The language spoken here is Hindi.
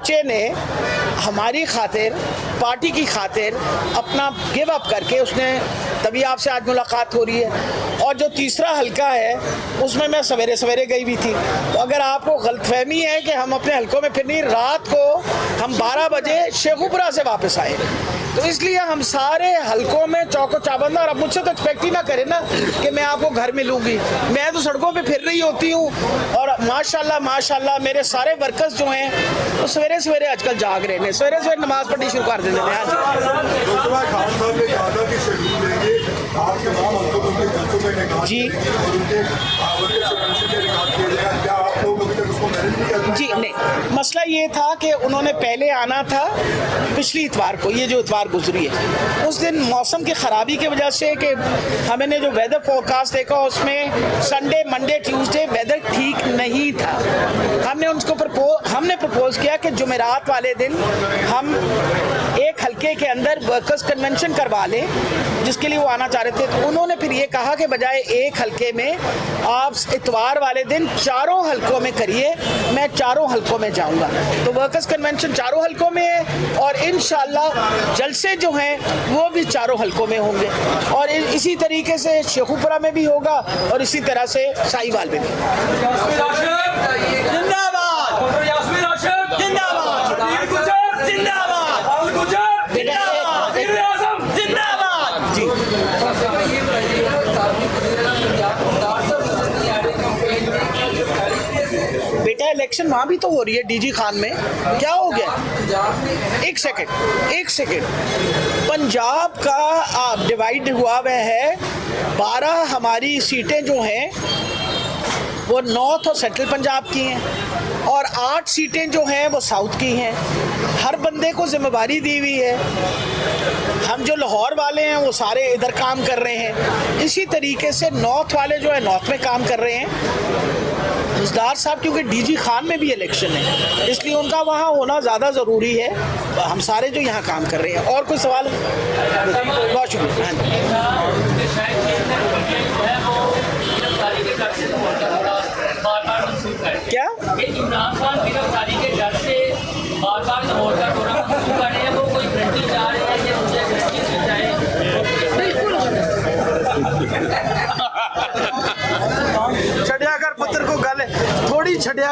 बच्चे ने हमारी खातिर, पार्टी की खातिर अपना गिव अप करके उसने, तभी आपसे आज मुलाकात हो रही है। और जो तीसरा हलका है उसमें मैं सवेरे सवेरे गई भी थी। तो अगर आपको गलतफहमी है कि हम अपने हलकों में फिर नहीं, रात को हम 12 बजे शेखुपुरा से वापस आए, तो इसलिए हम सारे हलकों में चौको चाबंद। और अब मुझसे तो एक्सपेक्ट ही ना करें ना कि मैं आपको घर मिलूंगी, मैं तो सड़कों पे फिर रही होती हूँ। और माशाल्लाह माशाल्लाह मेरे सारे वर्कर्स जो हैं वो सवेरे सवेरे आजकल जाग रहे हैं, सवेरे सवेरे नमाज पढ़नी शुरू कर देते हैं। जी जी नहीं, मसला ये था कि उन्होंने पहले आना था पिछली इतवार को, ये जो इतवार गुजरी है, उस दिन मौसम की ख़राबी की वजह से कि हमने जो वेदर फोरकास्ट देखा उसमें संडे मंडे ट्यूसडे वेदर ठीक नहीं था। हमने प्रपोज किया कि जुमेरात वाले दिन हम एक हल्के के अंदर वर्कर्स कन्वेंशन करवा लें, जिसके लिए वो आना चाह रहे थे। तो उन्होंने फिर ये कहा कि बजाय एक हल्के में आप इतवार वाले दिन चारों हल्कों में करिए, मैं चारों हल्कों में जाऊंगा। तो वर्कर्स कन्वेंशन चारों हल्कों में है और इंशाल्लाह जलसे जो हैं वो भी चारों हल्कों में होंगे, और इसी तरीके से शेखुपुरा में भी होगा और इसी तरह से साहिवाल में भी। बेटा इलेक्शन वहाँ भी तो हो रही है डीजी खान में, क्या हो गया? एक सेकंड, पंजाब का डिवाइड हुआ हुआ है। 12 हमारी सीटें जो हैं वो नॉर्थ और सेंट्रल पंजाब की हैं और 8 सीटें जो हैं वो साउथ की हैं। हर बंदे को जिम्मेदारी दी हुई है। हम जो लाहौर वाले हैं वो सारे इधर काम कर रहे हैं, इसी तरीके से नॉर्थ वाले जो है नॉर्थ में काम कर रहे हैं। जसदार साहब क्योंकि डीजी खान में भी इलेक्शन है, इसलिए उनका वहाँ होना ज़्यादा ज़रूरी है। हम सारे जो यहाँ काम कर रहे हैं। और कोई सवाल? बहुत शुक्रिया। क्या इमरान खान गिरफ्तारी के डर से बार-बार लाहौर का दौरा शुरू कर रहे हैं, वो कोई गारंटी चाह रहे हैं कि मुझे गारंटी दी जाए? बिल्कुल छड़िया कर पुत्र को गल थोड़ी छड़िया